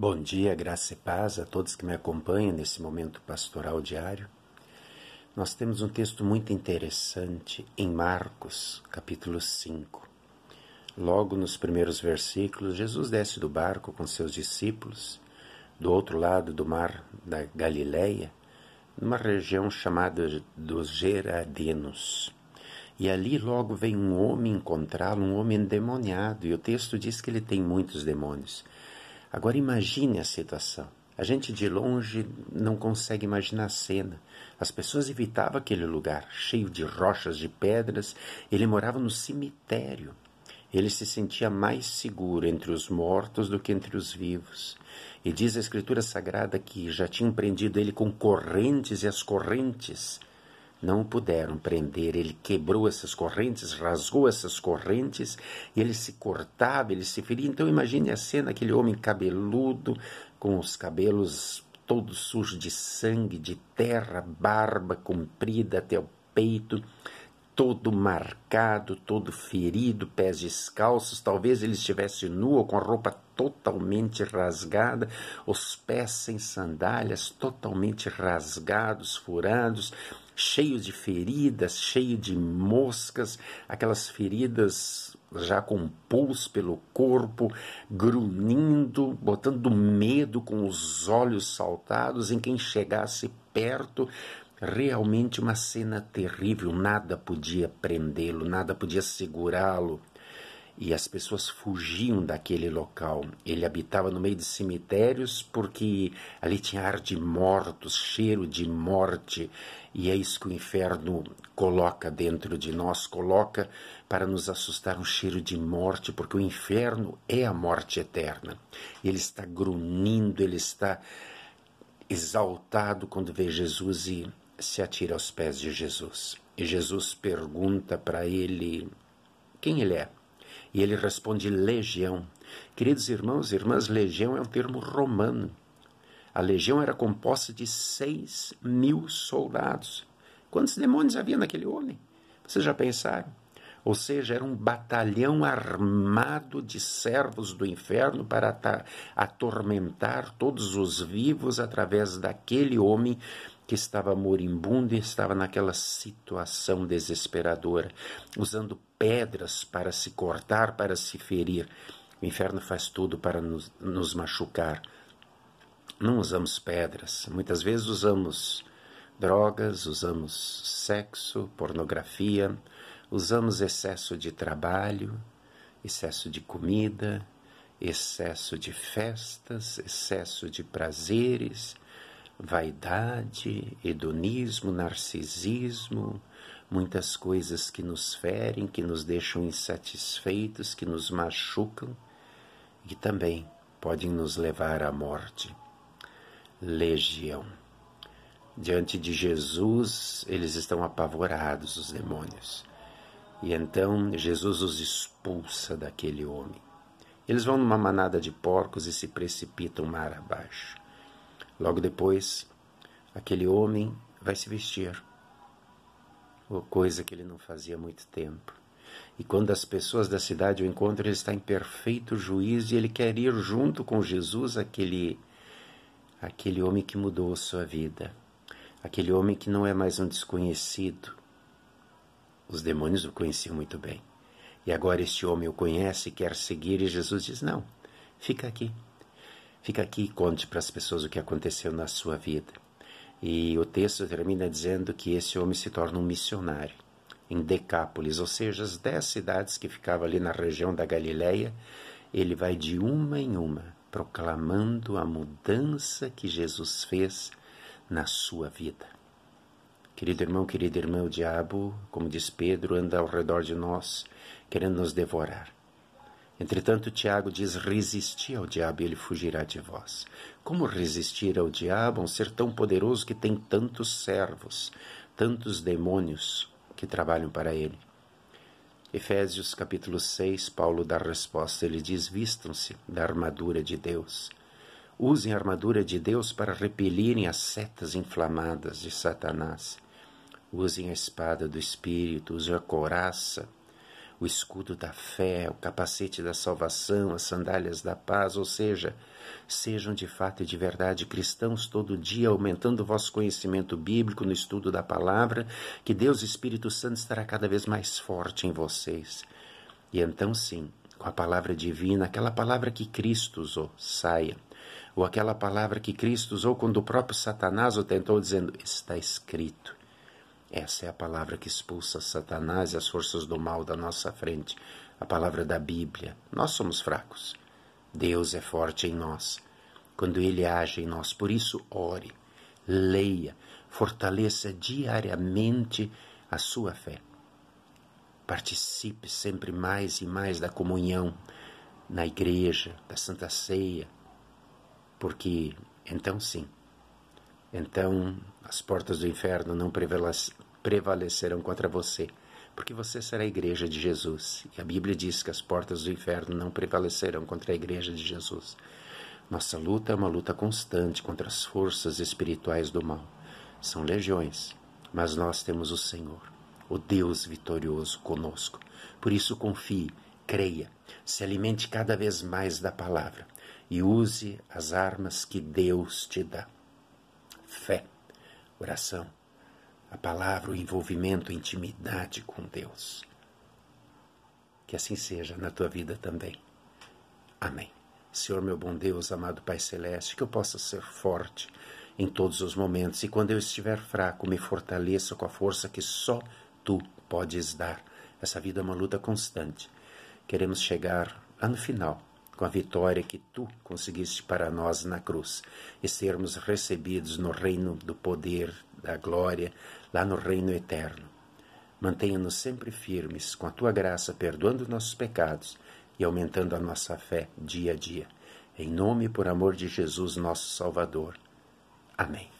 Bom dia, graça e paz a todos que me acompanham nesse momento pastoral diário. Nós temos um texto muito interessante em Marcos, capítulo 5. Logo nos primeiros versículos, Jesus desce do barco com seus discípulos, do outro lado do mar da Galileia, numa região chamada dos Geradenos. E ali logo vem um homem encontrá-lo, um homem endemoniado, e o texto diz que ele tem muitos demônios. Agora imagine a situação. A gente de longe não consegue imaginar a cena. As pessoas evitavam aquele lugar, cheio de rochas, de pedras. Ele morava no cemitério. Ele se sentia mais seguro entre os mortos do que entre os vivos. E diz a Escritura Sagrada que já tinham prendido ele com correntes, e as correntes não o puderam prender. Ele quebrou essas correntes, rasgou essas correntes, e ele se cortava, ele se feria. Então imagine a cena, aquele homem cabeludo, com os cabelos todos sujos de sangue, de terra, barba comprida até o peito, todo marcado, todo ferido, pés descalços. Talvez ele estivesse nu ou com a roupa totalmente rasgada, os pés sem sandálias, totalmente rasgados, furados, cheios de feridas, cheio de moscas, aquelas feridas já com pus pelo corpo, grunhindo, botando medo, com os olhos saltados em quem chegasse perto. Realmente uma cena terrível, nada podia prendê-lo, nada podia segurá-lo. E as pessoas fugiam daquele local. Ele habitava no meio de cemitérios porque ali tinha ar de mortos, cheiro de morte. E é isso que o inferno coloca dentro de nós, coloca para nos assustar, um cheiro de morte, porque o inferno é a morte eterna. Ele está grunhindo, ele está exaltado quando vê Jesus e se atira aos pés de Jesus. E Jesus pergunta para ele quem ele é. E ele responde: legião. Queridos irmãos e irmãs, legião é um termo romano. A legião era composta de 6.000 soldados. Quantos demônios havia naquele homem? Vocês já pensaram? Ou seja, era um batalhão armado de servos do inferno para atormentar todos os vivos através daquele homem que estava moribundo e estava naquela situação desesperadora, usando pedras para se cortar, para se ferir. O inferno faz tudo para nos machucar. Não usamos pedras, muitas vezes usamos drogas, usamos sexo, pornografia, usamos excesso de trabalho, excesso de comida, excesso de festas, excesso de prazeres, vaidade, hedonismo, narcisismo, muitas coisas que nos ferem, que nos deixam insatisfeitos, que nos machucam e que também podem nos levar à morte. Legião. Diante de Jesus, eles estão apavorados, os demônios. E então Jesus os expulsa daquele homem. Eles vão numa manada de porcos e se precipitam mar abaixo. Logo depois, aquele homem vai se vestir, coisa que ele não fazia há muito tempo. E quando as pessoas da cidade o encontram, ele está em perfeito juízo e ele quer ir junto com Jesus, aquele homem que mudou a sua vida, aquele homem que não é mais um desconhecido. Os demônios o conheciam muito bem. E agora este homem o conhece e quer seguir, e Jesus diz: não, fica aqui. Fica aqui e conte para as pessoas o que aconteceu na sua vida. E o texto termina dizendo que esse homem se torna um missionário em Decápolis, ou seja, as 10 cidades que ficavam ali na região da Galileia. Ele vai de uma em uma, proclamando a mudança que Jesus fez na sua vida. Querido irmão, querida irmã, o diabo, como diz Pedro, anda ao redor de nós, querendo nos devorar. Entretanto, Tiago diz: resisti ao diabo e ele fugirá de vós. Como resistir ao diabo, um ser tão poderoso que tem tantos servos, tantos demônios que trabalham para ele? Efésios capítulo 6, Paulo dá a resposta. Ele diz: vistam-se da armadura de Deus. Usem a armadura de Deus para repelirem as setas inflamadas de Satanás. Usem a espada do Espírito, usem a couraça, o escudo da fé, o capacete da salvação, as sandálias da paz, ou seja, sejam de fato e de verdade cristãos todo dia, aumentando o vosso conhecimento bíblico no estudo da palavra, que Deus Espírito Santo estará cada vez mais forte em vocês. E então sim, com a palavra divina, aquela palavra que Cristo usou, saia. Ou aquela palavra que Cristo usou quando o próprio Satanás o tentou, dizendo, está escrito. Essa é a palavra que expulsa Satanás e as forças do mal da nossa frente. A palavra da Bíblia. Nós somos fracos. Deus é forte em nós. Quando Ele age em nós. Por isso, ore, leia, fortaleça diariamente a sua fé. Participe sempre mais e mais da comunhão na igreja, da Santa Ceia. Porque, então sim, então as portas do inferno não prevalecerão contra você, porque você será a igreja de Jesus. E a Bíblia diz que as portas do inferno não prevalecerão contra a igreja de Jesus. Nossa luta é uma luta constante contra as forças espirituais do mal. São legiões, mas nós temos o Senhor, o Deus vitorioso conosco. Por isso confie, creia, se alimente cada vez mais da palavra e use as armas que Deus te dá. Fé, oração, a palavra, o envolvimento, a intimidade com Deus. Que assim seja na tua vida também. Amém. Senhor, meu bom Deus, amado Pai Celeste, que eu possa ser forte em todos os momentos e quando eu estiver fraco, me fortaleça com a força que só Tu podes dar. Essa vida é uma luta constante. Queremos chegar lá no final, com a vitória que Tu conseguiste para nós na cruz, e sermos recebidos no reino do poder, da glória, lá no reino eterno. Mantenha-nos sempre firmes, com a Tua graça, perdoando nossos pecados e aumentando a nossa fé dia a dia. Em nome e por amor de Jesus, nosso Salvador. Amém.